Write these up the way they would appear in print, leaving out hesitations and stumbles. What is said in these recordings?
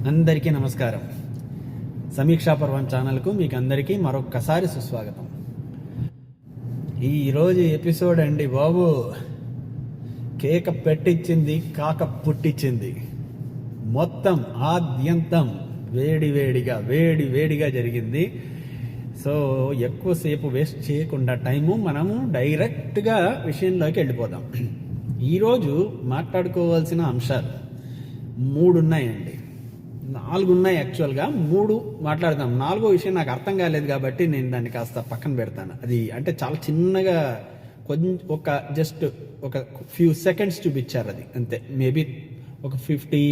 అందరికీ నమస్కారం. సమీక్షా పర్వం ఛానల్కు మీకు అందరికీ మరొక్కసారి సుస్వాగతం. ఈరోజు ఎపిసోడ్ అండి బాబు, కేక పెట్టించింది, కాక పుట్టించింది. మొత్తం ఆద్యంతం వేడిగా జరిగింది. సో ఎక్కువసేపు వేస్ట్ చేయకుండా మనము డైరెక్ట్గా విషయంలోకి వెళ్ళిపోదాం. ఈరోజు మాట్లాడుకోవాల్సిన అంశాలు 3 ఉన్నాయండి. 4 ఉన్నాయి యాక్చువల్గా, 3 మాట్లాడదాం. 4వ విషయం నాకు అర్థం కాలేదు కాబట్టి నేను దాన్ని కాస్త పక్కన పెడతాను. అది అంటే చాలా చిన్నగా జస్ట్ ఒక ఫ్యూ సెకండ్స్ చూపించారు, అది అంతే. మేబీ ఒక 50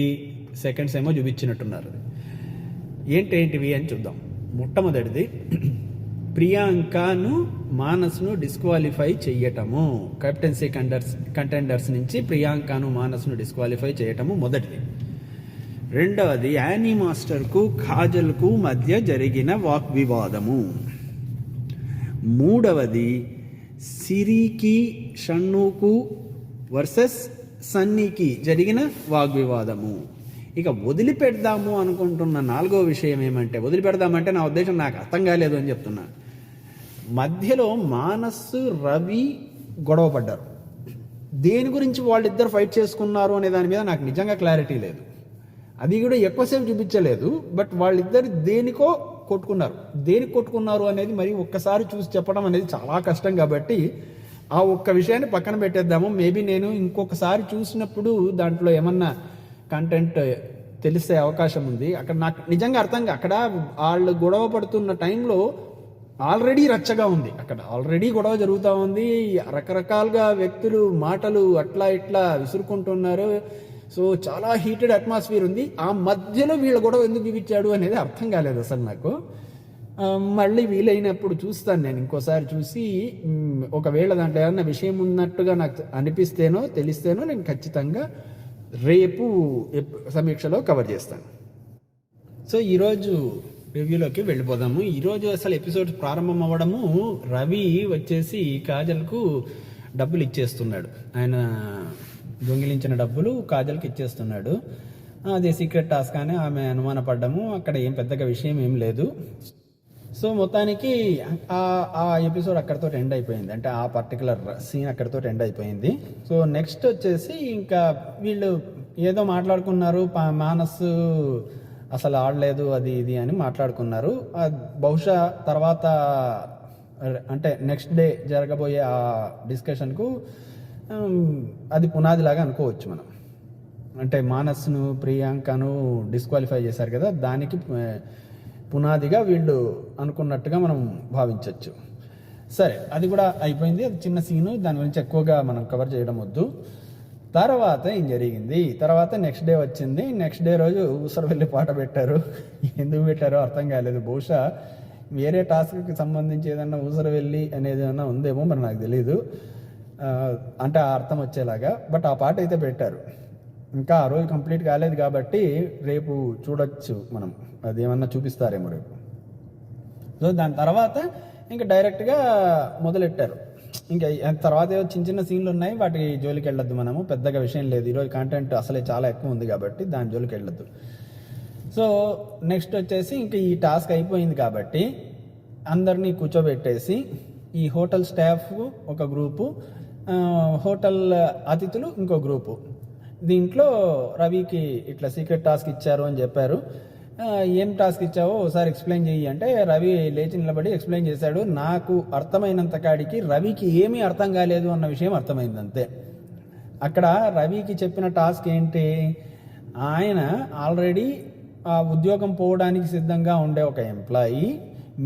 సెకండ్స్ ఏమో చూపించినట్టున్నారు. అది ఏంటివి అని చూద్దాం. మొట్టమొదటిది, ప్రియాంకను మానస్ను డిస్క్వాలిఫై చెయ్యటము. కెప్టెన్సీ కంటెండర్స్ నుంచి ప్రియాంకను మానస్ను డిస్క్వాలిఫై చేయటము మొదటిది. రెండవది, యానీ మాస్టర్కు కాజల్కు మధ్య జరిగిన వాగ్వివాదము. మూడవది, సిరికి షన్నుకు వర్సెస్ సన్నీకి జరిగిన వాగ్వివాదము. ఇక వదిలిపెడదాము అనుకుంటున్న 4వ విషయం ఏమంటే, వదిలిపెడదామంటే నా ఉద్దేశం నాకు అర్థం కాలేదు అని చెప్తున్నా. మధ్యలో మానస్ రవి గొడవ పడ్డారు. దేని గురించి వాళ్ళిద్దరు ఫైట్ చేసుకున్నారు అనే దాని మీద నాకు నిజంగా క్లారిటీ లేదు. అది కూడా ఎక్కువసేపు చూపించలేదు. బట్ వాళ్ళిద్దరు దేనికి కొట్టుకున్నారు అనేది మరి ఒక్కసారి చూసి చెప్పడం అనేది చాలా కష్టం. కాబట్టి ఆ ఒక్క విషయాన్ని పక్కన పెట్టేద్దాము. మేబీ నేను ఇంకొకసారి చూసినప్పుడు దాంట్లో ఏమన్నా కంటెంట్ తెలిసే అవకాశం ఉంది. అక్కడ నాకు నిజంగా అక్కడ వాళ్ళు గొడవ పడుతున్న టైంలో ఆల్రెడీ రచ్చగా ఉంది. అక్కడ ఆల్రెడీ గొడవ జరుగుతూ ఉంది. రకరకాలుగా వ్యక్తులు మాటలు అట్లా ఇట్లా విసురుకుంటున్నారు. సో చాలా హీటెడ్ అట్మాస్ఫియర్ ఉంది. ఆ మధ్యలో వీళ్ళ గొడవ ఎందుకు చూపించాడు అనేది అర్థం కాలేదు అసలు నాకు. మళ్ళీ వీలైనప్పుడు చూస్తాను నేను, ఇంకోసారి చూసి ఒకవేళ దాంట్లో ఏమన్నా విషయం ఉన్నట్టుగా నాకు తెలిస్తేనో నేను ఖచ్చితంగా రేపు సమీక్షలో కవర్ చేస్తాను. సో ఈరోజు రివ్యూలోకి వెళ్ళిపోదాము. ఈరోజు అసలు ఎపిసోడ్ ప్రారంభం అవ్వడము, రవి వచ్చేసి కాజల్కు డబ్బులు ఇచ్చేస్తున్నాడు. ఆయన దొంగిలించిన డబ్బులు కాజల్కి ఇచ్చేస్తున్నాడు. అదే సీక్రెట్ టాస్క్ అని ఆమె అనుమానపడ్డము. అక్కడ ఏం పెద్దగా విషయం ఏం లేదు. సో మొత్తానికి ఆ ఎపిసోడ్ అక్కడితో ఎండ్ అయిపోయింది. అంటే ఆ పర్టికులర్ సీన్ అక్కడితో ఎండ్ అయిపోయింది. సో నెక్స్ట్ వచ్చేసి ఇంకా వీళ్ళు ఏదో మాట్లాడుకున్నారు. మానస్ అసలు ఆడలేదు అది ఇది అని మాట్లాడుకున్నారు. బహుశా తర్వాత అంటే నెక్స్ట్ డే జరగబోయే ఆ డిస్కషన్కు అది పునాదిలాగా అనుకోవచ్చు మనం. అంటే మానస్ను ప్రియాంకను డిస్క్వాలిఫై చేశారు కదా, దానికి పునాదిగా వీళ్ళు అనుకున్నట్టుగా మనం భావించవచ్చు. సరే, అది కూడా అయిపోయింది. అది చిన్న సీను, దాని గురించి ఎక్కువగా మనం కవర్ చేయడం వద్దు. తర్వాత ఏం జరిగింది, తర్వాత నెక్స్ట్ డే వచ్చింది. నెక్స్ట్ డే రోజు ఊసరవెల్లి పాట పెట్టారు. ఎందుకు పెట్టారో అర్థం కాలేదు. బహుశా వేరే టాస్క్కి సంబంధించి ఏదన్నా ఊసరవెల్లి అనేది ఏమన్నా ఉందేమో మరి నాకు తెలీదు, అంటే ఆ అర్థం వచ్చేలాగా. బట్ ఆ పాట అయితే పెట్టారు. ఇంకా ఆ రోజు కంప్లీట్ కాలేదు కాబట్టి రేపు చూడొచ్చు మనం, అది ఏమన్నా చూపిస్తారేమో రేపు. సో దాని తర్వాత ఇంకా డైరెక్ట్గా మొదలెట్టారు. ఇంకా తర్వాత ఏదో చిన్న సీన్లు ఉన్నాయి, వాటి జోలికి వెళ్ళొద్దు మనము, పెద్దగా విషయం లేదు. ఈరోజు కంటెంట్ అసలే చాలా ఎక్కువ ఉంది కాబట్టి దాని జోలికి వెళ్ళొద్దు. సో నెక్స్ట్ వచ్చేసి ఇంకా ఈ టాస్క్ అయిపోయింది కాబట్టి అందరినీ కూర్చోబెట్టేసి ఈ హోటల్ స్టాఫ్ ఒక గ్రూపు, హోటల్ అతిథులు ఇంకో గ్రూపు. దీంట్లో రవికి ఇట్లా సీక్రెట్ టాస్క్ ఇచ్చారు అని చెప్పారు. ఏం టాస్క్ ఇచ్చావో ఒకసారి ఎక్స్ప్లెయిన్ చెయ్యి అంటే రవి లేచి నిలబడి ఎక్స్ప్లెయిన్ చేశాడు. నాకు అర్థమైనంత కాడికి రవికి ఏమీ అర్థం కాలేదు అన్న విషయం అర్థమైంది అంతే. అక్కడ రవికి చెప్పిన టాస్క్ ఏంటి, ఆయన ఆల్రెడీ ఆ ఉద్యోగం పోవడానికి సిద్ధంగా ఉండే ఒక ఎంప్లాయీ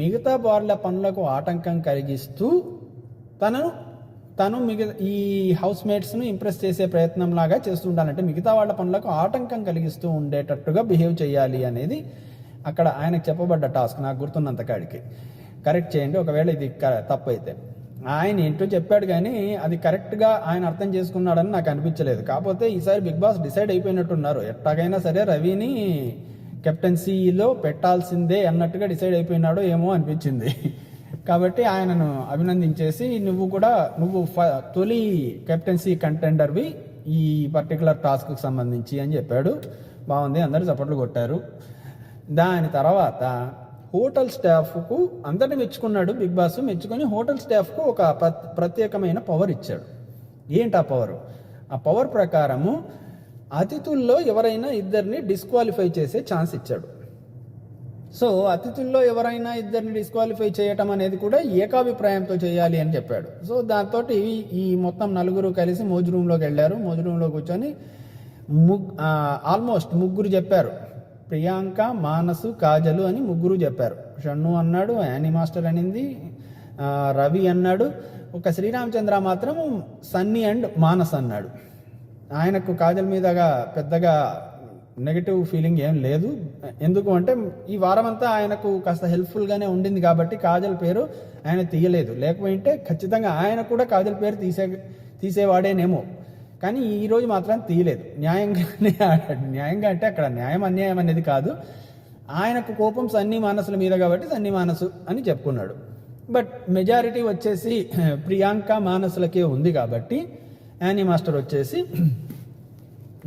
మిగతా వాళ్ళ పనులకు ఆటంకం కలిగిస్తూ తను ఈ హౌస్ మేట్స్ను ఇంప్రెస్ చేసే ప్రయత్నం లాగా చేస్తుండాలంటే మిగతా వాళ్ళ పనులకు ఆటంకం కలిగిస్తూ ఉండేటట్టుగా బిహేవ్ చేయాలి అనేది అక్కడ ఆయనకు చెప్పబడ్డ టాస్క్. నాకు గుర్తున్నంత కాడికి కరెక్ట్ చేయండి ఒకవేళ ఇది తప్పు అయితే. ఆయన ఏంటో చెప్పాడు కానీ అది కరెక్ట్గా ఆయన అర్థం చేసుకున్నాడని నాకు అనిపించలేదు. కాకపోతే ఈసారి బిగ్ బాస్ డిసైడ్ అయిపోయినట్టున్నారు, ఎట్లాగైనా సరే రవిని కెప్టెన్సీలో పెట్టాల్సిందే అన్నట్టుగా డిసైడ్ అయిపోయినాడో ఏమో అనిపించింది. కాబట్టి ఆయనను అభినందించేసి నువ్వు తొలి కెప్టెన్సీ కంటెండర్వి ఈ పర్టికులర్ టాస్క్కి సంబంధించి అని చెప్పాడు. బాగుంది, అందరూ చప్పట్లు కొట్టారు. దాని తర్వాత హోటల్ స్టాఫ్కు అందరిని మెచ్చుకున్నాడు బిగ్ బాస్. మెచ్చుకొని హోటల్ స్టాఫ్కు ఒక ప్రత్యేకమైన పవర్ ఇచ్చాడు. ఏంటి ఆ పవర్? ఆ పవర్ ప్రకారము అతిథుల్లో ఎవరైనా ఇద్దరిని డిస్క్వాలిఫై చేసే ఛాన్స్ ఇచ్చాడు. సో అతిథుల్లో ఎవరైనా ఇద్దరిని డిస్క్వాలిఫై చేయటం అనేది కూడా ఏకాభిప్రాయంతో చేయాలి అని చెప్పాడు. సో దాంతో ఈ మొత్తం నలుగురు కలిసి మోజు రూమ్లోకి వెళ్ళారు. మోజు రూమ్లో కూర్చొని ఆల్మోస్ట్ ముగ్గురు చెప్పారు. ప్రియాంక, మానసు, కాజలు అని ముగ్గురు చెప్పారు. షన్ను అన్నాడు, యానీ మాస్టర్ అనింది, రవి అన్నాడు. ఒక శ్రీరామచంద్ర మాత్రం సన్నీ అండ్ మానస్ అన్నాడు. ఆయనకు కాజల్ మీదగా పెద్దగా నెగిటివ్ ఫీలింగ్ ఏం లేదు. ఎందుకు అంటే ఈ వారం అంతా ఆయనకు కాస్త హెల్ప్ఫుల్గానే ఉండింది కాబట్టి కాజల్ పేరు ఆయన తీయలేదు. లేకపోతే ఖచ్చితంగా ఆయన కూడా కాజల్ పేరు తీసేవాడేనేమో. కానీ ఈరోజు మాత్రం తీయలేదు. న్యాయంగానే ఆడాడు. న్యాయంగా అంటే అక్కడ న్యాయం అన్యాయం అనేది కాదు. ఆయనకు కోపం సన్నీ మానసుల మీద కాబట్టి సన్నీ మానసు అని చెప్పుకున్నాడు. బట్ మెజారిటీ వచ్చేసి ప్రియాంక మానసులకే ఉంది కాబట్టి యానీ మాస్టర్ వచ్చేసి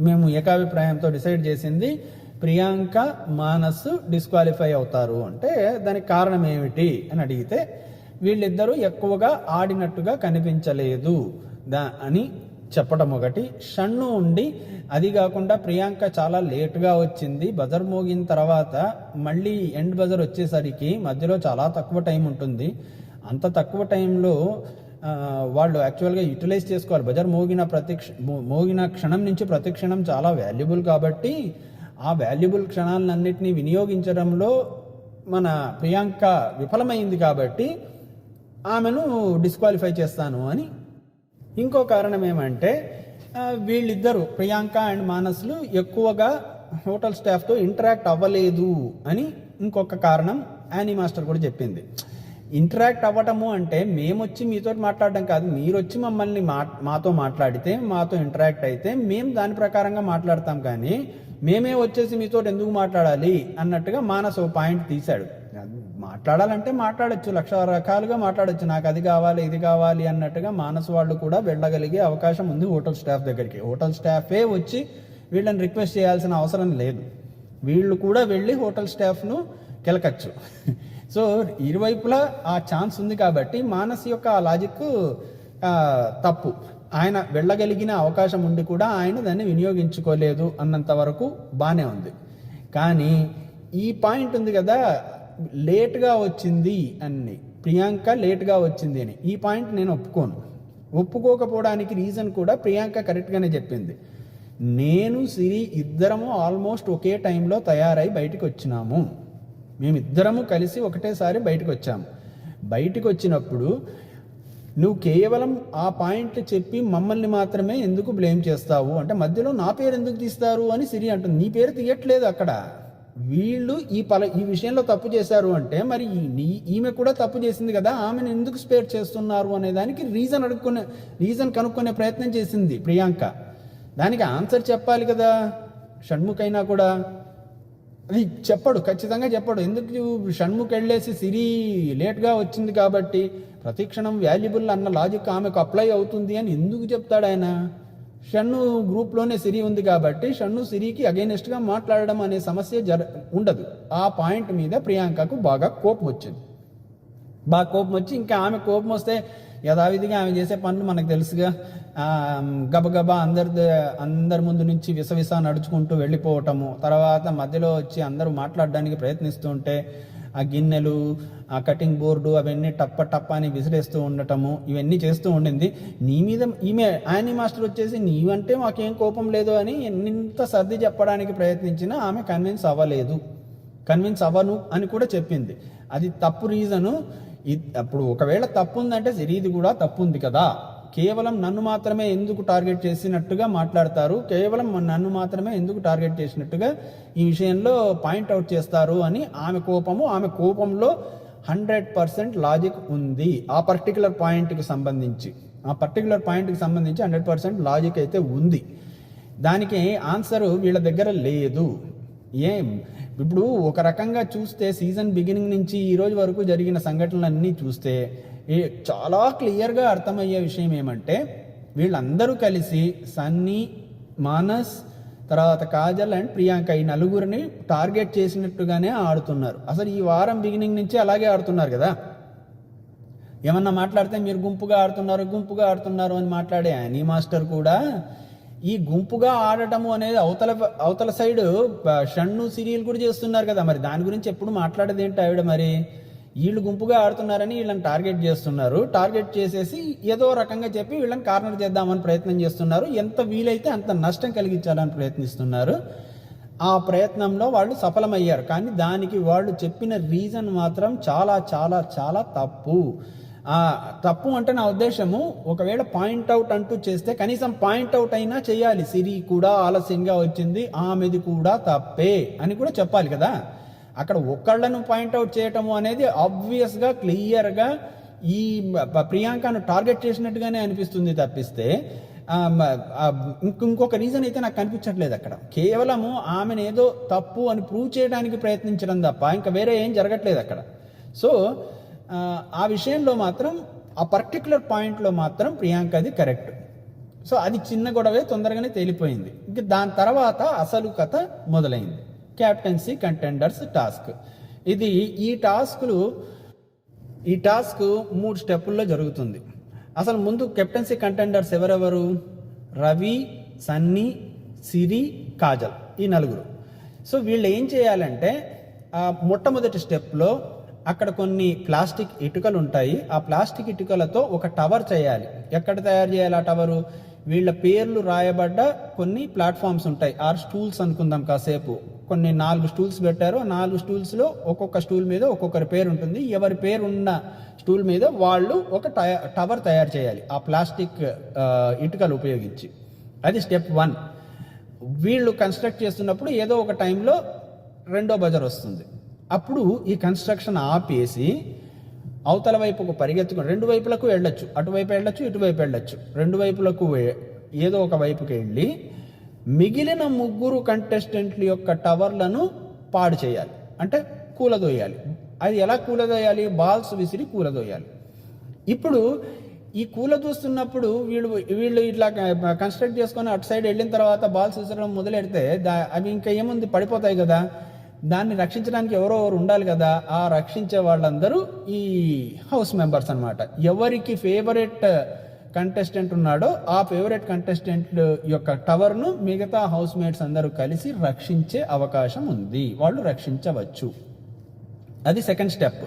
మేము ఏకాభిప్రాయంతో డిసైడ్ చేసింది ప్రియాంక, మానసు డిస్క్వాలిఫై అవుతారు. అంటే దానికి కారణం ఏమిటి అని అడిగితే వీళ్ళిద్దరూ ఎక్కువగా ఆడినట్టుగా కనిపించలేదు అని చెప్పడం ఒకటి. షన్ను ఉండి అది కాకుండా ప్రియాంక చాలా లేటుగా వచ్చింది. బజర్ మోగిన తర్వాత మళ్ళీ ఎండ్ బజర్ వచ్చేసరికి మధ్యలో చాలా తక్కువ టైం ఉంటుంది. అంత తక్కువ టైంలో వాళ్ళు యాక్చువల్గా యూటిలైజ్ చేసుకోవాలి. బజర్ మోగిన క్షణం నుంచి ప్రతి క్షణం చాలా వాల్యుబుల్ కాబట్టి ఆ వాల్యుబుల్ క్షణాలన్నింటినీ వినియోగించడంలో మన ప్రియాంక విఫలమైంది కాబట్టి ఆమెను డిస్క్వాలిఫై చేస్తాను అని. ఇంకో కారణం ఏమంటే వీళ్ళిద్దరూ ప్రియాంక అండ్ మానసులు ఎక్కువగా హోటల్ స్టాఫ్తో ఇంటరాక్ట్ అవ్వలేదు అని ఇంకొక కారణం యానీ మాస్టర్ కూడా చెప్పింది. ఇంటరాక్ట్ అవ్వటము అంటే మేము వచ్చి మీతో మాట్లాడడం కాదు, మీరు వచ్చి మమ్మల్ని మాతో మాట్లాడితే, మాతో ఇంటరాక్ట్ అయితే మేము దాని ప్రకారంగా మాట్లాడతాం, కానీ మేమే వచ్చేసి మీతో ఎందుకు మాట్లాడాలి అన్నట్టుగా మానస్ పాయింట్ తీశాడు. మాట్లాడాలంటే మాట్లాడచ్చు, లక్ష రకాలుగా మాట్లాడచ్చు, నాకు అది కావాలి ఇది కావాలి అన్నట్టుగా మానస్ వాళ్ళు కూడా వెళ్ళగలిగే అవకాశం ఉంది హోటల్ స్టాఫ్ దగ్గరికి. హోటల్ స్టాఫే వచ్చి వీళ్ళని రిక్వెస్ట్ చేయాల్సిన అవసరం లేదు. వీళ్ళు కూడా వెళ్ళి హోటల్ స్టాఫ్ను కెలకచ్చు. సో ఇరువైపులా ఆ ఛాన్స్ ఉంది కాబట్టి మానస్ యొక్క ఆ లాజిక్ తప్పు. ఆయన వెళ్ళగలిగిన అవకాశం ఉండి కూడా ఆయన దాన్ని వినియోగించుకోలేదు అన్నంత వరకు బాగానే ఉంది. కానీ ఈ పాయింట్ ఉంది కదా, లేట్గా వచ్చింది అని, ప్రియాంక లేట్గా వచ్చింది అని, ఈ పాయింట్ నేను ఒప్పుకోను. ఒప్పుకోకపోవడానికి రీజన్ కూడా ప్రియాంక కరెక్ట్గానే చెప్పింది. నేను సిరి ఇద్దరము ఆల్మోస్ట్ ఒకే టైంలో తయారై బయటికి వచ్చినాము. మేమిద్దరము కలిసి ఒకటేసారి బయటకు వచ్చాము. బయటకు వచ్చినప్పుడు నువ్వు కేవలం ఆ పాయింట్ చెప్పి మమ్మల్ని మాత్రమే ఎందుకు బ్లేమ్ చేస్తావు అంటే, మధ్యలో నా పేరు ఎందుకు తీస్తారు అని సిరి అంటుంది. నీ పేరు తీయట్లేదు అక్కడ. వీళ్ళు ఈ విషయంలో తప్పు చేశారు అంటే మరి ఈమె కూడా తప్పు చేసింది కదా, ఆమెను ఎందుకు స్పేర్ చేస్తున్నారు అనే దానికి రీజన్ కనుక్కునే ప్రయత్నం చేసింది ప్రియాంక. దానికి ఆన్సర్ చెప్పాలి కదా షణ్ముఖ్ కూడా. అది చెప్పడు, ఖచ్చితంగా చెప్పడు. ఎందుకు షణ్ముఖ్ వెళ్ళేసి సిరి లేట్గా వచ్చింది కాబట్టి ప్రతిక్షణం వాల్యుబుల్ అన్న లాజిక్ ఆమెకు అప్లై అవుతుంది అని ఎందుకు చెప్తాడు ఆయన? షన్ను గ్రూప్లోనే సిరి ఉంది కాబట్టి షన్ను సిరికి అగైనెస్ట్గా మాట్లాడడం అనే సమస్య ఉండదు. ఆ పాయింట్ మీద ప్రియాంకకు బాగా కోపం వచ్చింది. కోపం వచ్చి ఇంకా ఆమె కోపం వస్తే యథావిధిగా ఆమె చేసే పనులు మనకు తెలుసుగా, గబగబా అందరి ముందు నుంచి విసవిస నడుచుకుంటూ వెళ్ళిపోవటము, తర్వాత మధ్యలో వచ్చి అందరూ మాట్లాడడానికి ప్రయత్నిస్తూ ఉంటే ఆ గిన్నెలు, ఆ కటింగ్ బోర్డు అవన్నీ టప్ప అని విసిరేస్తూ ఉండటము, ఇవన్నీ చేస్తూ ఉండింది. నీ మీద ఈమె యానీ మాస్టర్ వచ్చేసి నీవంటే మాకేం కోపం లేదు అని ఎంత సర్ది చెప్పడానికి ప్రయత్నించినా ఆమె కన్విన్స్ అవ్వను అని కూడా చెప్పింది. అది తప్పు రీజను. అప్పుడు ఒకవేళ తప్పు ఉందంటే సిరీది కూడా తప్పు ఉంది కదా. కేవలం నన్ను మాత్రమే ఎందుకు టార్గెట్ చేసినట్టుగా మాట్లాడతారు, కేవలం నన్ను మాత్రమే ఎందుకు టార్గెట్ చేసినట్టుగా ఈ విషయంలో పాయింట్అవుట్ చేస్తారు అని ఆమె కోపంలో 100% లాజిక్ ఉంది. ఆ పర్టికులర్ పాయింట్కి సంబంధించి 100% లాజిక్ అయితే ఉంది. దానికి ఆన్సరు వీళ్ళ దగ్గర లేదు. ఇప్పుడు ఒక రకంగా చూస్తే సీజన్ బిగినింగ్ నుంచి ఈ రోజు వరకు జరిగిన సంఘటనలన్నీ చూస్తే చాలా క్లియర్గా అర్థమయ్యే విషయం ఏమంటే, వీళ్ళందరూ కలిసి సన్నీ, మానస్, తర్వాత కాజల్ అండ్ ప్రియాంక ఈ నలుగురిని టార్గెట్ చేసినట్టుగానే ఆడుతున్నారు. అసలు ఈ వారం బిగినింగ్ నుంచి అలాగే ఆడుతున్నారు కదా. ఏమన్నా మాట్లాడితే మీరు గుంపుగా ఆడుతున్నారు అని మాట్లాడే యానీ మాస్టర్ కూడా ఈ గుంపుగా ఆడటము అనేది అవతల సైడ్ షన్ను సీరియల్ కూడా చేస్తున్నారు కదా. మరి దాని గురించి ఎప్పుడు మాట్లాడేది ఏంటి ఆవిడ? మరి వీళ్ళు గుంపుగా ఆడుతున్నారని వీళ్ళని టార్గెట్ చేస్తున్నారు. టార్గెట్ చేసేసి ఏదో రకంగా చెప్పి వీళ్ళని కార్నర్ చేద్దామని ప్రయత్నం చేస్తున్నారు. ఎంత వీలైతే అంత నష్టం కలిగించాలని ప్రయత్నిస్తున్నారు. ఆ ప్రయత్నంలో వాళ్ళు సఫలమయ్యారు. కానీ దానికి వాళ్ళు చెప్పిన రీజన్ మాత్రం చాలా చాలా చాలా తప్పు. తప్పు అంటే నా ఉద్దేశము, ఒకవేళ పాయింట్అవుట్ అంటూ చేస్తే కనీసం పాయింట్అవుట్ అయినా చేయాలి. సిరి కూడా ఆలస్యంగా వచ్చింది, ఆమెది కూడా తప్పే అని కూడా చెప్పాలి కదా. అక్కడ ఒకళ్ళను పాయింట్అవుట్ చేయటము అనేది ఆబ్వియస్గా క్లియర్గా ఈ ప్రియాంకను టార్గెట్ చేసినట్టుగానే అనిపిస్తుంది తప్పిస్తే ఇంకొక రీజన్ అయితే నాకు కనిపించట్లేదు అక్కడ. కేవలము ఆమెను ఏదో తప్పు అని ప్రూవ్ చేయడానికి ప్రయత్నించడం తప్ప ఇంకా వేరే ఏం జరగట్లేదు అక్కడ. సో ఆ విషయంలో మాత్రం ఆ పర్టికులర్ పాయింట్లో మాత్రం ప్రియాంకది కరెక్ట్. సో అది చిన్న గొడవే, తొందరగానే తేలిపోయింది. ఇంక దాని తర్వాత అసలు కథ మొదలైంది. Captaincy contenders task. ఈ టాస్క్ 3 స్టెప్పుల్లో జరుగుతుంది. అసలు ముందు కెప్టెన్సీ కంటెండర్స్ ఎవరెవరు? రవి, సన్నీ, సిరి, కాజల్, ఈ నలుగురు. సో వీళ్ళు ఏం చేయాలంటే మొట్టమొదటి స్టెప్లో అక్కడ కొన్ని ప్లాస్టిక్ ఇటుకలు ఉంటాయి. ఆ ప్లాస్టిక్ ఇటుకలతో ఒక టవర్ చేయాలి. ఎక్కడ తయారు చేయాలి ఆ టవరు? వీళ్ళ పేర్లు రాయబడ్డ కొన్ని ప్లాట్ఫామ్స్ ఉంటాయి. 6 స్టూల్స్ అనుకుందాం కాసేపు. కొన్ని 4 స్టూల్స్ పెట్టారు. 4 స్టూల్స్లో ఒక్కొక్క స్టూల్ మీద ఒక్కొక్కరి పేరు ఉంటుంది. ఎవరి పేరు ఉన్న స్టూల్ మీద వాళ్ళు ఒక టవర్ తయారు చేయాలి ఆ ప్లాస్టిక్ ఇటుకలు ఉపయోగించి. అది స్టెప్ 1. వీళ్ళు కన్స్ట్రక్ట్ చేస్తున్నప్పుడు ఏదో ఒక టైంలో రెండో బజర్ వస్తుంది. అప్పుడు ఈ కన్స్ట్రక్షన్ ఆపేసి అవతల వైపుకు పరిగెత్తుకుని 2 వైపులకు వెళ్ళొచ్చు. అటువైపు వెళ్ళొచ్చు, ఇటువైపు వెళ్ళొచ్చు. 2 వైపులకు ఏదో ఒక వైపుకి వెళ్ళి మిగిలిన 3 కంటెస్టెంట్ల యొక్క టవర్లను పాడు చేయాలి, అంటే కూలదోయాలి. అది ఎలా కూలదోయాలి? బాల్స్ విసిరి కూలదోయాలి. ఇప్పుడు ఈ కూలదూస్తున్నప్పుడు వీళ్ళు ఇట్లా కన్స్ట్రక్ట్ చేసుకొని అటు సైడ్ వెళ్ళిన తర్వాత బాల్స్ విసరడం మొదలెడితే అవి ఇంకా ఏముంది, పడిపోతాయి కదా. దాన్ని రక్షించడానికి ఎవరో ఉండాలి కదా. ఆ రక్షించే వాళ్ళందరూ ఈ హౌస్ మెంబర్స్ అన్నమాట. ఎవరికి ఫేవరెట్ కంటెస్టెంట్ ఉన్నాడో ఆ ఫేవరెట్ కంటెస్టెంట్ యొక్క టవర్ను మిగతా హౌస్ మేట్స్ అందరూ కలిసి రక్షించే అవకాశం ఉంది. వాళ్ళు రక్షించవచ్చు. అది సెకండ్ స్టెప్.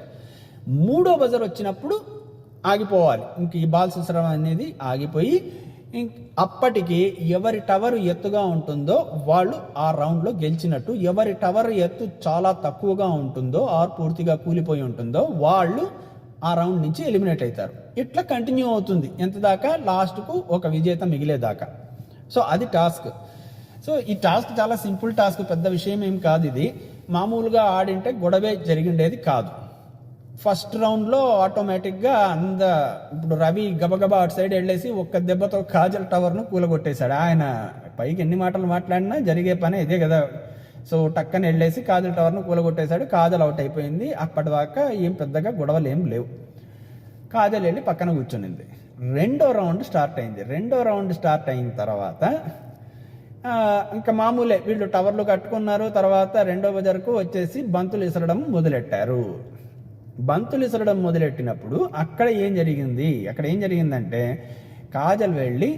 3వ బజర్ వచ్చినప్పుడు ఆగిపోవాలి. ఇంక ఈ బాల్స్ విసరడం అనేది ఆగిపోయి అప్పటికి ఎవరి టవర్ ఎత్తుగా ఉంటుందో వాళ్ళు ఆ రౌండ్లో గెలిచినట్టు. ఎవరి టవర్ ఎత్తు చాలా తక్కువగా ఉంటుందో ఆర్ పూర్తిగా కూలిపోయి ఉంటుందో వాళ్ళు ఆ రౌండ్ నుంచి ఎలిమినేట్ అవుతారు. ఇట్లా కంటిన్యూ అవుతుంది ఎంత దాకా? లాస్ట్కు ఒక విజేత మిగిలేదాకా. సో అది టాస్క్. సో ఈ టాస్క్ చాలా సింపుల్ టాస్క్, పెద్ద విషయం ఏం కాదు. ఇది మామూలుగా ఆడింటే గొడవే జరిగిండేది కాదు. ఫస్ట్ రౌండ్లో ఆటోమేటిక్గా ఇప్పుడు రవి గబగబా అటు సైడ్ వెళ్ళేసి ఒక్క దెబ్బతో కాజల్ టవర్ను కూలగొట్టేశాడు. ఆయన పైకి ఎన్ని మాటలు మాట్లాడినా జరిగే పని ఇదే కదా. సో టక్కని వెళ్ళేసి కాజల్ టవర్ను కూలగొట్టేశాడు. కాజల్ అవుట్ అయిపోయింది. అప్పటిదాకా ఏం పెద్దగా గొడవలు ఏం లేవు. కాజల్ వెళ్ళి పక్కన కూర్చునింది. రెండో రౌండ్ స్టార్ట్ అయింది. రెండో రౌండ్ స్టార్ట్ అయిన తర్వాత ఇంకా మామూలే, వీళ్ళు టవర్లు కట్టుకున్నారు. తర్వాత రెండో బజర్కు వచ్చేసి బంతులు విసరడం మొదలెట్టారు. బంతులు విసరడం మొదలెట్టినప్పుడు అక్కడ ఏం జరిగిందంటే కాజల్ వెళ్ళి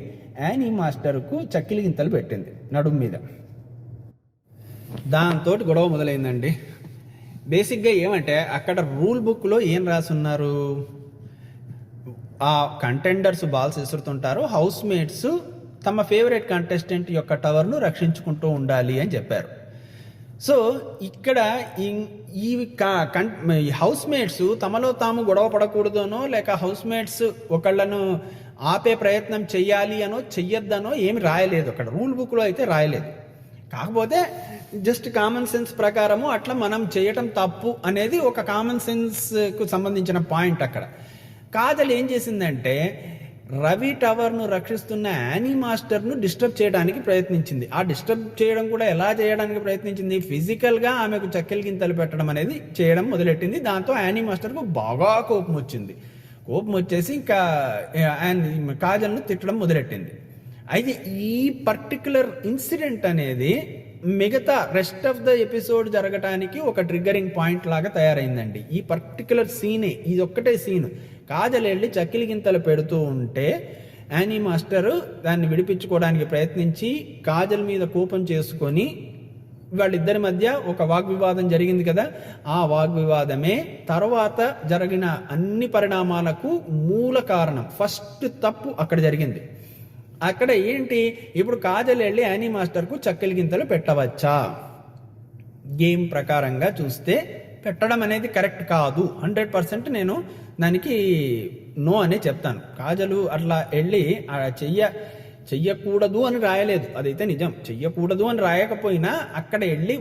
యానీ మాస్టర్కు చక్కిలి గింతలు పెట్టింది నడుము మీద. దాంతో గొడవ మొదలైందండి. బేసిక్గా ఏమంటే అక్కడ రూల్ బుక్లో ఏం రాసున్నారు? ఆ కంటెండర్స్ బాల్స్ విసురుతుంటారు, హౌస్ మేట్స్ తమ ఫేవరెట్ కంటెస్టెంట్ యొక్క టవర్ను రక్షించుకుంటూ ఉండాలి అని చెప్పారు. సో ఇక్కడ ఈ హౌస్ మేట్స్ తమలో తాము గొడవ పడకూడదనో లేక హౌస్ మేట్స్ ఒకళ్ళను ఆపే ప్రయత్నం చెయ్యాలి అనో చెయ్యొద్దనో ఏమి రాయలేదు. అక్కడ రూల్ బుక్లో అయితే రాయలేదు. కాకపోతే జస్ట్ కామన్ సెన్స్ ప్రకారము అట్లా మనం చేయటం తప్పు అనేది ఒక కామన్ సెన్స్కు సంబంధించిన పాయింట్. అక్కడ కాజల్ ఏం చేసిందంటే రవి టవర్ను రక్షిస్తున్న యానీ మాస్టర్ను డిస్టర్బ్ చేయడానికి ప్రయత్నించింది. ఆ డిస్టర్బ్ చేయడం కూడా ఎలా చేయడానికి ప్రయత్నించింది? ఫిజికల్గా ఆమెకు చక్కెల గింతలు పెట్టడం అనేది చేయడం మొదలెట్టింది. దాంతో యానీ మాస్టర్కు బాగా కోపం వచ్చింది. కోపం వచ్చేసి ఇంకా కాజల్ను తిట్టడం మొదలెట్టింది. అయితే ఈ పర్టికులర్ ఇన్సిడెంట్ అనేది మిగతా రెస్ట్ ఆఫ్ ద ఎపిసోడ్ జరగటానికి ఒక ట్రిగ్గరింగ్ పాయింట్ లాగా తయారైందండి. ఈ పర్టికులర్ సీనే, ఇది ఒక్కటే సీన్. కాజల్ వెళ్ళి చక్కిలి గింతలు పెడుతూ ఉంటే యానీ మాస్టరు దాన్ని విడిపించుకోవడానికి ప్రయత్నించి కాజల్ మీద కోపం చేసుకొని వాళ్ళిద్దరి మధ్య ఒక వాగ్వివాదం జరిగింది కదా, ఆ వాగ్వివాదమే తర్వాత జరిగిన అన్ని పరిణామాలకు మూల కారణం. ఫస్ట్ తప్పు అక్కడ జరిగింది. అక్కడ ఏంటి, ఇప్పుడు కాజల్ వెళ్ళి యానీ మాస్టర్కు చక్కెల గింతలు పెట్టవచ్చా? గేమ్ ప్రకారంగా చూస్తే పెట్టడం అనేది కరెక్ట్ కాదు. 100% నేను దానికి నో అనే చెప్తాను. కాజలు అట్లా వెళ్ళి చెయ్యకూడదు అని రాయలేదు, అదైతే నిజం. చెయ్యకూడదు అని రాయకపోయినా అక్కడ వెళ్ళి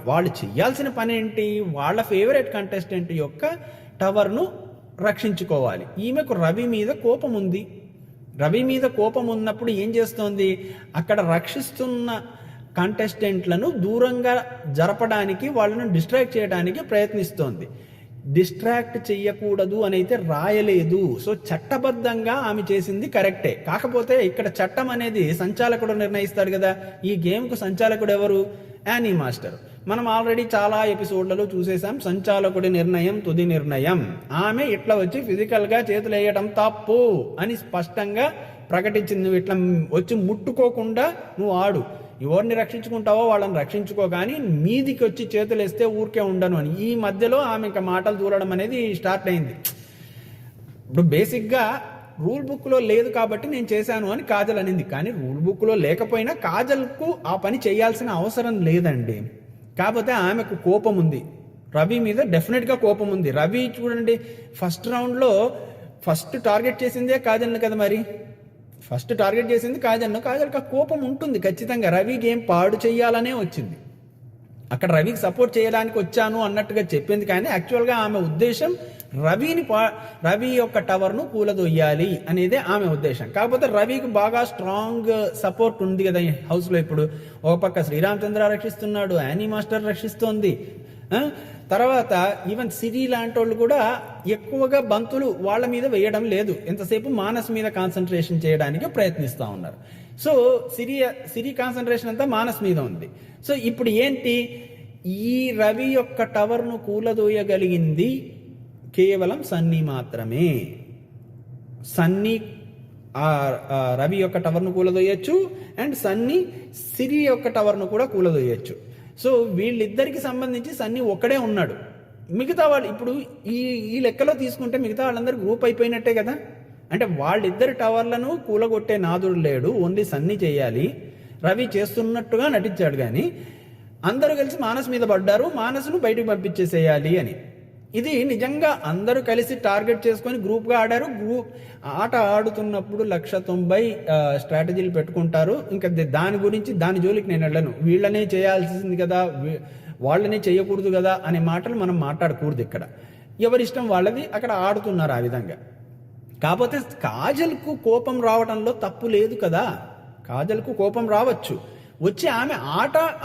వాళ్ళు చెయ్యాల్సిన పని ఏంటి, వాళ్ళ ఫేవరెట్ కంటెస్టెంట్ యొక్క టవర్ను రక్షించుకోవాలి. ఈమెకు రవి మీద కోపం ఉంది. రవి మీద కోపం ఉన్నప్పుడు ఏం చేస్తోంది, అక్కడ రక్షిస్తున్న కంటెస్టెంట్లను దూరంగా జరపడానికి, వాళ్ళను డిస్ట్రాక్ట్ చేయడానికి ప్రయత్నిస్తోంది. డిస్ట్రాక్ట్ చెయ్యకూడదు అని అయితే రాయలేదు. సో చట్టబద్ధంగా ఆమె చేసింది కరెక్టే. కాకపోతే ఇక్కడ చట్టం అనేది సంచాలకుడు నిర్ణయిస్తాడు కదా. ఈ గేమ్కు సంచాలకుడు ఎవరు? Annie master. మనం ఆల్రెడీ చాలా ఎపిసోడ్లలో చూసేసాం, సంచాలకుడి నిర్ణయం తుది నిర్ణయం. ఆమె ఇట్లా వచ్చి ఫిజికల్గా చేతులు వేయడం తప్పు అని స్పష్టంగా ప్రకటించింది. నువ్వు ఇట్లా వచ్చి ముట్టుకోకుండా నువ్వు ఆడు, ఎవరిని రక్షించుకుంటావో వాళ్ళని రక్షించుకో, కానీ మీదికి వచ్చి చేతులు వేస్తే ఊరికే ఉండను అని. ఈ మధ్యలో ఆమె ఇంకా మాటలు దూరడం అనేది స్టార్ట్ అయింది. ఇప్పుడు బేసిక్గా రూల్ బుక్లో లేదు కాబట్టి నేను చేశాను అని కాజల్ అనింది. కానీ రూల్ బుక్లో లేకపోయినా కాజల్కు ఆ పని చేయాల్సిన అవసరం లేదండి. కాకపోతే ఆమెకు కోపం ఉంది, రవి మీద డెఫినెట్గా కోపం ఉంది. రవి చూడండి, ఫస్ట్ రౌండ్లో ఫస్ట్ టార్గెట్ చేసిందే కాజల్ని కదా, మరి ఫస్ట్ టార్గెట్ చేసింది కాజల్ను. కాజల్కి ఆ కోపం ఉంటుంది ఖచ్చితంగా. రవి గేమ్ పాడు చేయాలనే వచ్చింది, అక్కడ రవికి సపోర్ట్ చేయడానికి వచ్చాను అన్నట్టుగా చెప్పింది. కానీ యాక్చువల్గా ఆమె ఉద్దేశం రవి యొక్క టవర్ను కూలదొయ్యాలి అనేదే ఆమె ఉద్దేశం. కాకపోతే రవికి బాగా స్ట్రాంగ్ సపోర్ట్ ఉంది కదా హౌస్లో. ఇప్పుడు ఒక పక్క శ్రీరామచంద్ర రక్షిస్తున్నాడు, యానీ మాస్టర్ రక్షిస్తోంది, తర్వాత ఈవెన్ సిరి లాంటి వాళ్ళు కూడా ఎక్కువగా బంతులు వాళ్ళ మీద వేయడం లేదు. ఎంతసేపు మానస్ మీద కాన్సన్ట్రేషన్ చేయడానికి ప్రయత్నిస్తూ ఉన్నారు. సో సిరి కాన్సన్ట్రేషన్ అంతా మానస్ మీద ఉంది. సో ఇప్పుడు ఏంటి, ఈ రవి యొక్క టవర్ను కూలదోయగలిగింది కేవలం సన్నీ మాత్రమే. సన్నీ రవి యొక్క టవర్ను కూలదోయచ్చు, అండ్ సన్నీ సిరి యొక్క టవర్ను కూడా కూలదోయచ్చు. సో వీళ్ళిద్దరికి సంబంధించి సన్నీ ఒక్కడే ఉన్నాడు. మిగతా వాళ్ళు ఇప్పుడు ఈ లెక్కలో తీసుకుంటే మిగతా వాళ్ళందరూ గ్రూప్ అయిపోయినట్టే కదా. అంటే వాళ్ళిద్దరి టవర్లను కూలగొట్టే నాదుడు లేడు, ఓన్లీ సన్నీ చేయాలి. రవి చేస్తున్నట్టుగా నటించాడు, కానీ అందరూ కలిసి మానస్ మీద పడ్డారు, మానస్ను బయటకు పంపించేసేయాలి అని. ఇది నిజంగా అందరూ కలిసి టార్గెట్ చేసుకొని గ్రూప్గా ఆడారు. ఆట ఆడుతున్నప్పుడు 190 స్ట్రాటజీలు పెట్టుకుంటారు. ఇంకా దాని జోలికి నేను వెళ్ళను. వీళ్ళనే చేయాల్సింది కదా, వాళ్ళనే చేయకూడదు కదా అనే మాటలు మనం మాట్లాడకూడదు ఇక్కడ. ఎవరిష్టం వాళ్ళది, అక్కడ ఆడుతున్నారు ఆ విధంగా. కాకపోతే కాజల్కు కోపం రావడంలో తప్పు లేదు కదా. కాజల్కు కోపం రావచ్చు, వచ్చి ఆమె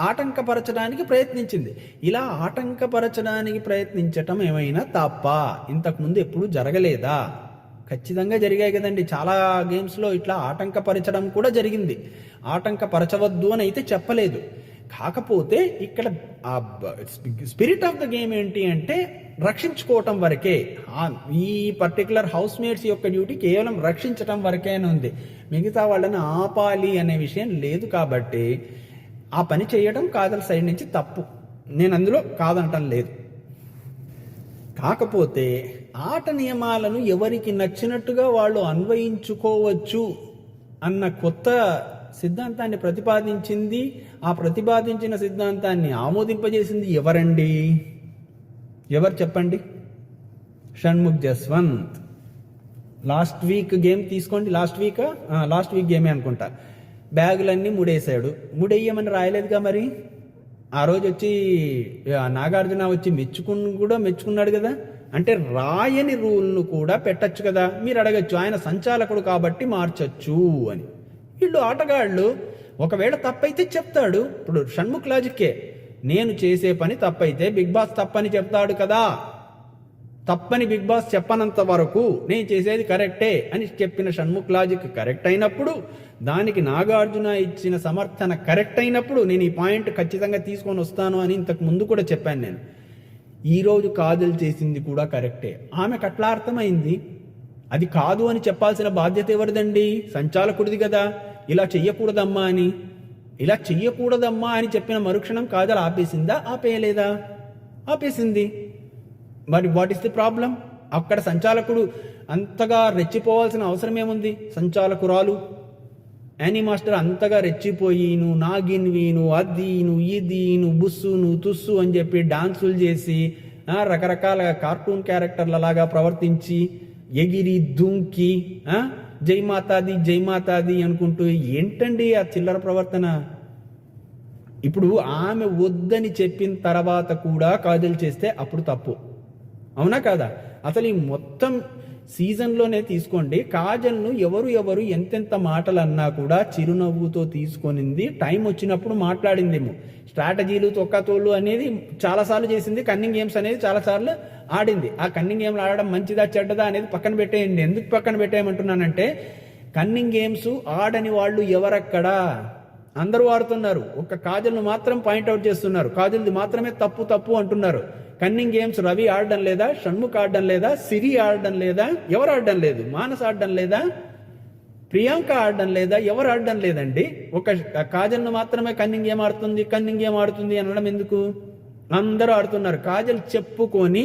ఆటంకపరచడానికి ప్రయత్నించింది. ఇలా ఆటంకపరచడానికి ప్రయత్నించటం ఏమైనా తప్ప? ఇంతకుముందు ఎప్పుడు జరగలేదా? ఖచ్చితంగా జరిగాయి కదండి. చాలా గేమ్స్లో ఇట్లా ఆటంకపరచడం కూడా జరిగింది. ఆటంకపరచవద్దు అని అయితే చెప్పలేదు. కాకపోతే ఇక్కడ ఆ స్పిరిట్ ఆఫ్ ద గేమ్ ఏంటి అంటే రక్షించుకోవటం వరకే. ఈ పర్టికులర్ హౌస్ మేట్స్ యొక్క డ్యూటీ కేవలం రక్షించటం వరకే అని ఉంది. మిగతా వాళ్ళని ఆపాలి అనే విషయం లేదు. కాబట్టి ఆ పని చేయడం కాజల్ సైడ్ నుంచి తప్పు, నేను అందులో కాదనటం లేదు. కాకపోతే ఆట నియమాలను ఎవరికి నచ్చినట్టుగా వాళ్ళు అన్వయించుకోవచ్చు అన్న కొత్త సిద్ధాంతాన్ని ప్రతిపాదించింది. ఆ ప్రతిపాదించిన సిద్ధాంతాన్ని ఆమోదింపజేసింది ఎవరండి? ఎవరు చెప్పండి? Shanmukh Jaswanth. Last week game తీసుకోండి, లాస్ట్ వీక్ గేమే అనుకుంటా. బ్యాగులన్నీ ముడేశాడు. ముడేయమని రాయలేదుగా మరి. ఆ రోజు వచ్చి నాగార్జున వచ్చి మెచ్చుకున్నాడు కదా. అంటే రాయని రూల్ను కూడా పెట్టచ్చు కదా. మీరు అడగచ్చు, ఆయన సంచాలకుడు కాబట్టి మార్చచ్చు అని. వీళ్ళు ఆటగాళ్ళు ఒకవేళ తప్పైతే చెప్తాడు. ఇప్పుడు షణ్ముఖ్ లాజిక్కే, నేను చేసే పని తప్పైతే బిగ్ బాస్ తప్పని చెప్తాడు కదా. తప్పని బిగ్ బాస్ చెప్పనంత వరకు నేను చేసేది కరెక్టే అని చెప్పిన షణ్ముఖ్ లాజిక్ కరెక్ట్ అయినప్పుడు, దానికి నాగార్జున ఇచ్చిన సమర్థన కరెక్ట్ అయినప్పుడు నేను ఈ పాయింట్ ఖచ్చితంగా తీసుకొని వస్తాను అని ఇంతకు ముందు కూడా చెప్పాను నేను. ఈరోజు కాజల్ చేసింది కూడా కరెక్టే. ఆమెకు అట్లా అర్థమైంది. అది కాదు అని చెప్పాల్సిన బాధ్యత ఎవరిదండి? సంచాలకుడిది కదా. ఇలా చెయ్యకూడదమ్మా అని చెప్పిన మరుక్షణం కాజల్ ఆపేసిందా? ఆపేయలేదా? ఆపేసింది. మరి వాట్ ఈస్ ది ప్రాబ్లం? అక్కడ సంచాలకుడు అంతగా రెచ్చిపోవాల్సిన అవసరం ఏముంది? సంచాలకురాలు యానీ మాస్టర్ అంతగా రెచ్చిపోయి నువ్వు నాగిన్వి, నువ్వు అది, నువ్వు ఇది, నువ్వు బుస్సు, నువ్వు తుస్సు అని చెప్పి డాన్సులు చేసి రకరకాల కార్టూన్ క్యారెక్టర్ల లాగా ప్రవర్తించి ఎగిరి దుంకి జైమాతాది అనుకుంటూ ఏంటండి ఆ చిల్లర ప్రవర్తన? ఇప్పుడు ఆమె వద్దని చెప్పిన తర్వాత కూడా కాజల్ చేస్తే అప్పుడు తప్పు, అవునా కాదా? అసలు ఈ మొత్తం సీజన్లోనే తీసుకోండి, కాజల్ను ఎవరు ఎంతెంత మాటలు అన్నా కూడా చిరునవ్వుతో తీసుకొనింది. టైం వచ్చినప్పుడు మాట్లాడిందేమో. స్ట్రాటజీలు తొక్కతోళ్ళు అనేది చాలాసార్లు చేసింది. కన్నింగ్ గేమ్స్ అనేది చాలాసార్లు ఆడింది. ఆ కన్నింగ్ గేమ్లు ఆడడం మంచిదా చెడ్డదా అనేది పక్కన పెట్టేయండి. ఎందుకు పక్కన పెట్టేయమంటున్నానంటే, కన్నింగ్ గేమ్స్ ఆడని వాళ్ళు ఎవరక్కడా? అందరూ ఆడుతున్నారు. ఒక కాజల్ను మాత్రం పాయింట్అవుట్ చేస్తున్నారు. కాజల్ది మాత్రమే తప్పు అంటున్నారు. కన్నింగ్ గేమ్స్ రవి ఆడడం లేదా? షణ్ముఖ్ ఆడడం లేదా? సిరి ఆడడం లేదా? ఎవరు ఆడడం లేదు? మానస్ ఆడడం లేదా? ప్రియాంక ఆడడం లేదా? ఎవరు ఆడడం లేదండి. ఒక కాజల్ను మాత్రమే కన్నింగ్ గేమ్ ఆడుతుంది అనడం ఎందుకు? అందరూ ఆడుతున్నారు. కాజల్ చెప్పుకొని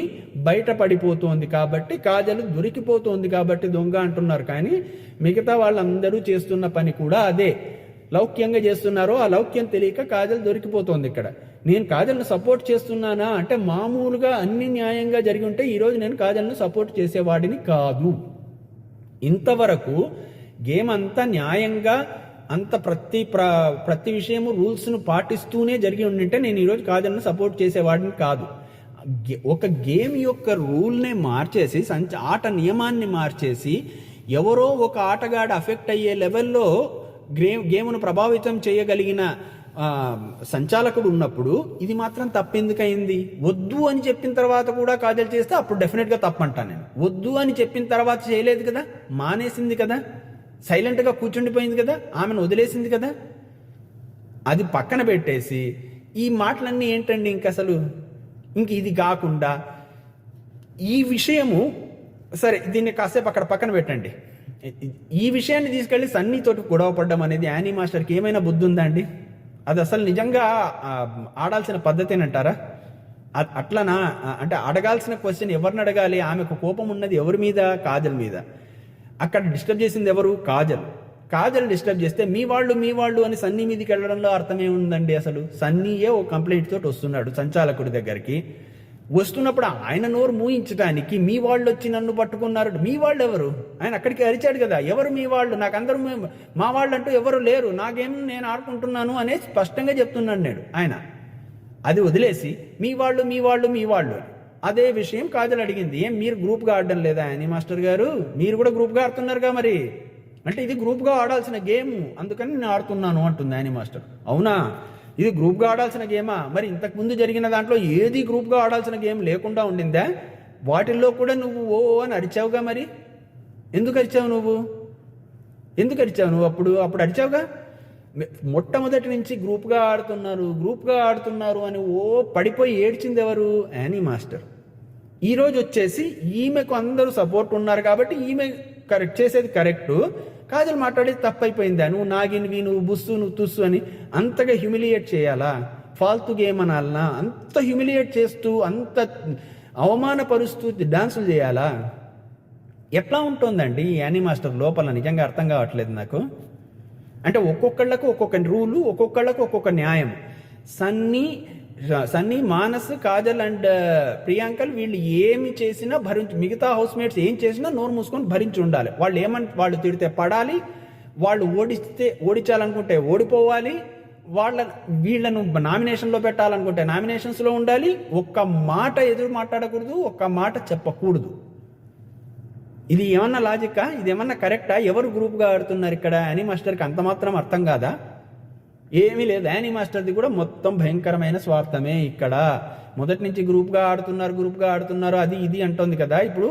బయట పడిపోతోంది కాబట్టి, కాజల్ దొరికిపోతోంది కాబట్టి దొంగ అంటున్నారు. కానీ మిగతా వాళ్ళందరూ చేస్తున్న పని కూడా అదే. లౌక్యంగా చేస్తున్నారో ఆ లౌక్యం తెలియక కాజల్ దొరికిపోతోంది. ఇక్కడ నేను కాజల్ను సపోర్ట్ చేస్తున్నానా అంటే, మామూలుగా అన్ని న్యాయంగా జరిగి ఉంటే ఈరోజు నేను కాజల్ను సపోర్ట్ చేసేవాడిని కాదు. ఇంతవరకు గేమ్ అంతా న్యాయంగా అంత ప్రతి విషయము రూల్స్ను పాటిస్తూనే జరిగి ఉండింటే నేను ఈరోజు కాజల్ను సపోర్ట్ చేసేవాడిని కాదు. ఒక గేమ్ యొక్క రూల్నే మార్చేసి, ఆట నియమాన్ని మార్చేసి, ఎవరో ఒక ఆటగాడు అఫెక్ట్ అయ్యే లెవెల్లో గేమ్ను ప్రభావితం చేయగలిగిన సంచాలకుడు ఉన్నప్పుడు ఇది మాత్రం తప్పెందుకయింది? వద్దు అని చెప్పిన తర్వాత కూడా కాజల్ చేస్తే అప్పుడు డెఫినెట్గా తప్పంటాను నేను. వద్దు అని చెప్పిన తర్వాత చేయలేదు కదా, మానేసింది కదా, సైలెంట్గా కూర్చుండిపోయింది కదా, ఆమెను వదిలేసింది కదా. అది పక్కన పెట్టేసి ఈ మాటలన్నీ ఏంటండి? ఇంక ఇది కాకుండా ఈ విషయము సరే, దీన్ని కాసేపు అక్కడ పక్కన పెట్టండి. ఈ విషయాన్ని తీసుకెళ్లి సన్నీతోటి గొడవ పడ్డం అనేది యానీ మాస్టర్కి ఏమైనా బుద్ధి ఉందా అండి? అది అసలు నిజంగా ఆడాల్సిన పద్ధతేనంటారా? అట్లనా? అంటే అడగాల్సిన క్వశ్చన్ ఎవరిని అడగాలి? ఆమెకు కోపం ఉన్నది ఎవరి మీద? కాజల్ మీద. అక్కడ డిస్టర్బ్ చేసింది ఎవరు? కాజల్ డిస్టర్బ్ చేస్తే మీ వాళ్ళు అని సన్నీ మీదకి వెళ్ళడంలో అర్థమే ఉందండి? అసలు సన్నీయే ఓ కంప్లైంట్ తోటి వస్తున్నాడు సంచాలకుడి దగ్గరికి. వస్తున్నప్పుడు ఆయన నోరు మూయించడానికి మీ వాళ్ళు వచ్చి నన్ను పట్టుకున్నారు. మీ వాళ్ళు ఎవరు? ఆయన అక్కడికి అరిచాడు కదా, ఎవరు మీ వాళ్ళు? నాకు అందరూ మా వాళ్ళు అంటూ ఎవరు లేరు, నాకేం నేను ఆడుకుంటున్నాను అనేది స్పష్టంగా చెప్తున్నాడు నేడు ఆయన. అది వదిలేసి మీ వాళ్ళు అదే విషయం కాజల్ అడిగింది. ఏం మీరు గ్రూప్గా ఆడడం లేదా యానీ మాస్టర్ గారు? మీరు కూడా గ్రూప్గా ఆడుతున్నారుగా, మరి అంటే ఇది గ్రూప్గా ఆడాల్సిన గేమ్, అందుకని నేను ఆడుతున్నాను అంటుంది యానీ మాస్టర్. అవునా? ఇది గ్రూప్గా ఆడాల్సిన గేమా? మరి ఇంతకుముందు జరిగిన దాంట్లో ఏది గ్రూప్గా ఆడాల్సిన గేమ్ లేకుండా ఉండిందా? వాటిల్లో కూడా నువ్వు ఓ అని అరిచావుగా. మరి ఎందుకు అరిచావు నువ్వు అప్పుడు అరిచావుగా. మొట్టమొదటి నుంచి గ్రూప్గా ఆడుతున్నారు అని ఓ పడిపోయి ఏడ్చింది ఎవరు? Annie master. ఈరోజు వచ్చేసి ఈమెకు అందరూ సపోర్ట్ ఉన్నారు కాబట్టి ఈమె కరెక్ట్ చేసేది కరెక్టు, కాజల్ మాట్లాడేది తప్పైపోయిందా? నువ్వు నాగిన్వి, నువ్వు బుస్సు, నువ్వు తుస్సు అని అంతగా హ్యూమిలియేట్ చేయాలా? ఫాల్తు గేమ్ అనాలనా? అంత హ్యూమిలియేట్ చేస్తూ, అంత అవమానపరుస్తూ డాన్సులు చేయాలా? ఎట్లా ఉంటుందండి యానీ మాస్టర్ లోపల? నిజంగా అర్థం కావట్లేదు నాకు. అంటే ఒక్కొక్కళ్ళకు ఒక్కొక్క రూలు, ఒక్కొక్కళ్ళకు ఒక్కొక్క న్యాయం. సన్నీ, మానస్, కాజల్ అండ్ ప్రియాంకలు వీళ్ళు ఏమి చేసినా మిగతా హౌస్ మేట్స్ ఏం చేసినా నోరు మూసుకొని భరించి ఉండాలి. వాళ్ళు తిడితే పడాలి, వాళ్ళు ఓడించాలనుకుంటే ఓడిపోవాలి, వీళ్ళను నామినేషన్లో పెట్టాలనుకుంటే నామినేషన్స్లో ఉండాలి. ఒక్క మాట ఎదురు మాట్లాడకూడదు, ఒక్క మాట చెప్పకూడదు. ఇది ఏమన్నా లాజిక్కా? ఇది ఏమన్నా కరెక్టా? ఎవరు గ్రూప్గా ఆడుతున్నారు ఇక్కడ? యానీ మాస్టర్కి అంత మాత్రం అర్థం కాదా? ఏమీ లేదు. యానీ మాస్టర్ది కూడా మొత్తం భయంకరమైన స్వార్థమే ఇక్కడ. మొదటి నుంచి గ్రూప్గా ఆడుతున్నారు అది ఇది అంటోంది కదా. ఇప్పుడు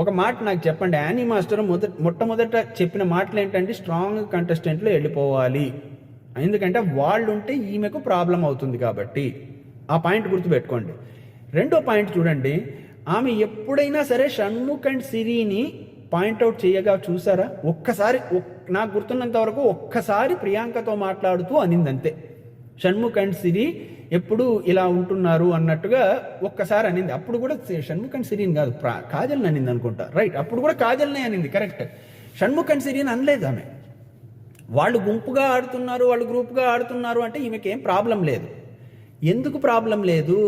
ఒక మాట నాకు చెప్పండి, యానీ మాస్టర్ మొట్టమొదట చెప్పిన మాటలు ఏంటంటే స్ట్రాంగ్ కంటెస్టెంట్లు వెళ్ళిపోవాలి, ఎందుకంటే వాళ్ళు ఉంటే ఈమెకు ప్రాబ్లం అవుతుంది కాబట్టి. ఆ పాయింట్ గుర్తుపెట్టుకోండి. రెండో పాయింట్ చూడండి, ఆమె ఎప్పుడైనా సరే షణ్ముఖ్ అండ్ సిరిని పాయింట్అవుట్ చేయగా చూసారా? ఒక్కసారి నాకు గుర్తున్నంత వరకు ఒక్కసారి ప్రియాంకతో మాట్లాడుతూ అనిందంతే, షణ్ముఖ్ అండ్ సిరి ఎప్పుడు ఇలా ఉంటున్నారు అన్నట్టుగా ఒక్కసారి అనింది. అప్పుడు కూడా షణ్ముఖ్ అండ్ సిరిని కాదు, కాజల్ని అనింది అనుకుంటా. రైట్, అప్పుడు కూడా కాజల్నే అనింది, కరెక్ట్. షణ్ముఖ్ అండ్ సిరిని అనలేదు ఆమె. వాళ్ళు గుంపుగా ఆడుతున్నారు, వాళ్ళు గ్రూప్గా ఆడుతున్నారు అంటే ఈమెకేం ప్రాబ్లం లేదు. ఎందుకు ప్రాబ్లం లేదు?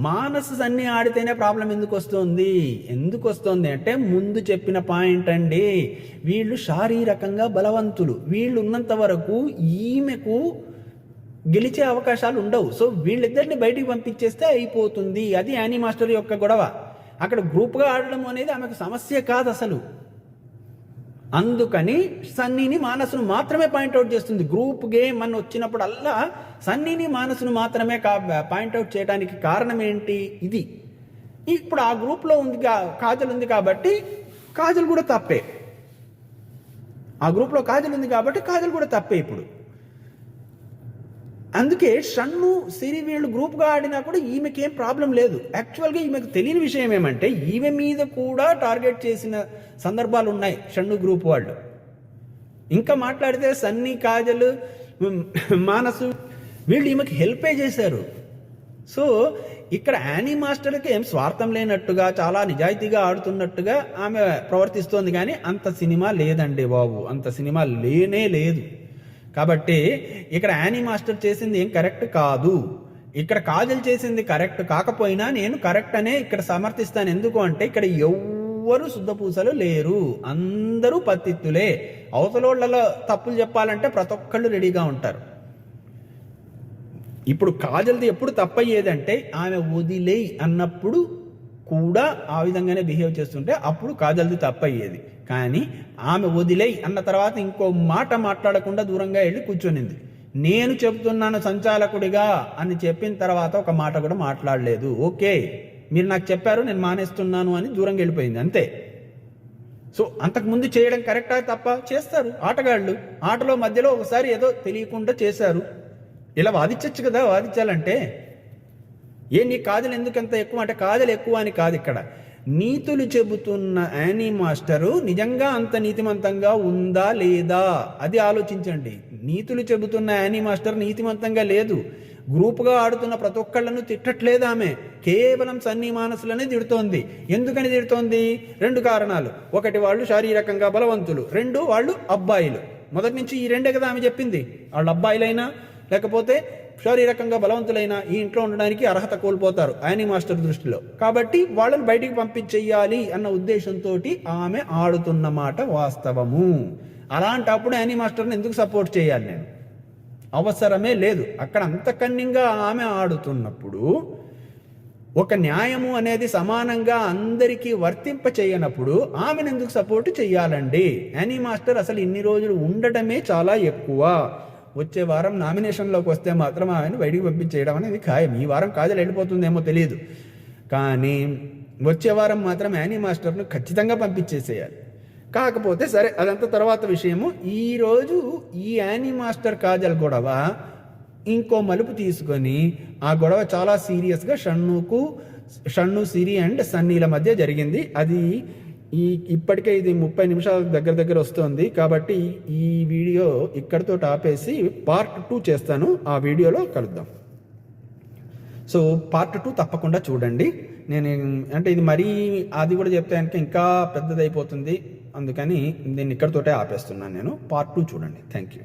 మానస్ అన్నీ ఆడితేనే ప్రాబ్లం ఎందుకు వస్తుంది అంటే ముందు చెప్పిన పాయింట్ అండి, వీళ్ళు శారీరకంగా బలవంతులు, వీళ్ళు ఉన్నంత వరకు ఈమెకు గెలిచే అవకాశాలు ఉండవు. సో వీళ్ళిద్దరిని బయటికి పంపించేస్తే అయిపోతుంది. అది యానీ మాస్టర్ యొక్క గొడవ. అక్కడ గ్రూప్గా ఆడడం అనేది ఆమెకు సమస్య కాదు అసలు. అందుకని సన్నీని మానసును మాత్రమే పాయింట్అవుట్ చేస్తుంది. గ్రూప్ గేమ్ అని వచ్చినప్పుడల్లా సన్నీని మానసును మాత్రమే పాయింట్అవుట్ చేయడానికి కారణం ఏంటి? ఇది. ఇప్పుడు ఆ గ్రూప్లో ఉంది కాజల్ ఉంది కాబట్టి కాజల్ కూడా తప్పే. ఆ గ్రూప్లో కాజల్ ఉంది కాబట్టి కాజల్ కూడా తప్పే ఇప్పుడు. అందుకే షన్ను సిరి వీళ్ళు గ్రూప్గా ఆడినా కూడా ఈమెకేం ప్రాబ్లం లేదు. యాక్చువల్గా ఈమెకు తెలియని విషయం ఏమంటే ఈమె మీద కూడా టార్గెట్ చేసిన సందర్భాలు ఉన్నాయి షన్ను గ్రూప్ వాళ్ళు. ఇంకా మాట్లాడితే సన్నీ, కాజల్, మానసు వీళ్ళు ఈమెకి హెల్పే చేశారు. సో ఇక్కడ యానీ మాస్టర్కి ఏం స్వార్థం లేనట్టుగా చాలా నిజాయితీగా ఆడుతున్నట్టుగా ఆమె ప్రవర్తిస్తోంది, కానీ అంత సినిమా లేదండి బాబు, అంత సినిమా లేనే లేదు. కాబట్టి ఇక్కడ యానీ మాస్టర్ చేసింది ఏం కరెక్ట్ కాదు. ఇక్కడ కాజల్ చేసింది కరెక్ట్ కాకపోయినా నేను కరెక్ట్ అనే ఇక్కడ సమర్థిస్తాను. ఎందుకు అంటే ఇక్కడ ఎవ్వరు శుద్ధపూసలు లేరు, అందరూ పత్తిత్తులే. అవతలోళ్ళలో తప్పులు చెప్పాలంటే ప్రతి ఒక్కళ్ళు రెడీగా ఉంటారు. ఇప్పుడు కాజల్ది ఎప్పుడు తప్పయ్యేదంటే ఆమె వదిలేయి అన్నప్పుడు కూడా ఆ విధంగానే బిహేవ్ చేస్తుంటే అప్పుడు కాజల్ది తప్పయ్యేది. కానీ ఆమె వదిలేయి అన్న తర్వాత ఇంకో మాట మాట్లాడకుండా దూరంగా వెళ్ళి కూర్చొనింది. నేను చెప్తున్నాను సంచాలకుడిగా అని చెప్పిన తర్వాత ఒక మాట కూడా మాట్లాడలేదు. ఓకే, మీరు నాకు చెప్పారు, నేను మానేస్తున్నాను అని దూరంగా వెళ్ళిపోయింది, అంతే. సో అంతకుముందు చేయడం కరెక్టా తప్ప? చేస్తారు ఆటగాళ్ళు. ఆటలో మధ్యలో ఒకసారి ఏదో తెలియకుండా చేశారు. ఇలా వాదించచ్చు కదా, వాదించాలంటే. నీ కాజల్ ఎందుకు ఎంత ఎక్కువ అంటే కాజల్ ఎక్కువ అని కాదు, ఇక్కడ నీతులు చెబుతున్న యానీ మాస్టరు నిజంగా అంత నీతిమంతంగా ఉందా లేదా అది ఆలోచించండి. నీతులు చెబుతున్న యానీ మాస్టర్ నీతిమంతంగా లేదు. గ్రూప్గా ఆడుతున్న ప్రతి ఒక్కళ్ళను తిట్టట్లేదు ఆమె, కేవలం సన్నీ మానసులనే తిడుతోంది. ఎందుకని తిడుతోంది? 2 కారణాలు. ఒకటి, వాళ్ళు శారీరకంగా బలవంతులు. 2, వాళ్ళు అబ్బాయిలు. మొదటి నుంచి ఈ 2 కదా ఆమె చెప్పింది. వాళ్ళు అబ్బాయిలైనా లేకపోతే శారీరకంగా బలవంతులైన ఈ ఇంట్లో ఉండడానికి అర్హత కోల్పోతారు యానీ మాస్టర్ దృష్టిలో. కాబట్టి వాళ్ళని బయటికి పంపించేయాలి అన్న ఉద్దేశంతో ఆమె ఆడుతున్న మాట వాస్తవము. అలాంటప్పుడు యానీ మాస్టర్ని ఎందుకు సపోర్ట్ చేయాలి నేను? అవసరమే లేదు. అక్కడ అంత కన్నింగా ఆమె ఆడుతున్నప్పుడు ఒక న్యాయము అనేది సమానంగా అందరికీ వర్తింప చేయనప్పుడు ఆమెను ఎందుకు సపోర్ట్ చేయాలండి? యానీ మాస్టర్ అసలు ఇన్ని రోజులు ఉండటమే చాలా ఎక్కువ. వచ్చే వారం నామినేషన్లోకి వస్తే మాత్రం ఆమెను బయటికి పంపించేయడం అనేది ఖాయం. ఈ వారం కాజల్ వెళ్ళిపోతుందేమో తెలియదు, కానీ వచ్చే వారం మాత్రం యానీ మాస్టర్ను ఖచ్చితంగా పంపించేసేయాలి. కాకపోతే సరే, అదంతా తర్వాత విషయము. ఈరోజు ఈ యానీ మాస్టర్ కాజల్ గొడవ ఇంకో మలుపు తీసుకొని ఆ గొడవ చాలా సీరియస్గా షన్ను, సిరి అండ్ సన్నీల మధ్య జరిగింది. అది ఇప్పటికే ఇది 30 నిమిషాల దగ్గర వస్తుంది. కాబట్టి ఈ వీడియో ఇక్కడితో ఆపేసి పార్ట్ 2 చేస్తాను. ఆ వీడియోలో కలుద్దాం. సో పార్ట్ 2 తప్పకుండా చూడండి. నేను అంటే ఇది మరీ అది కూడా చెప్తే కనుక ఇంకా పెద్దదైపోతుంది, అందుకని దీన్ని ఇక్కడితోటే ఆపేస్తున్నాను నేను. పార్ట్ 2 చూడండి. Thank you.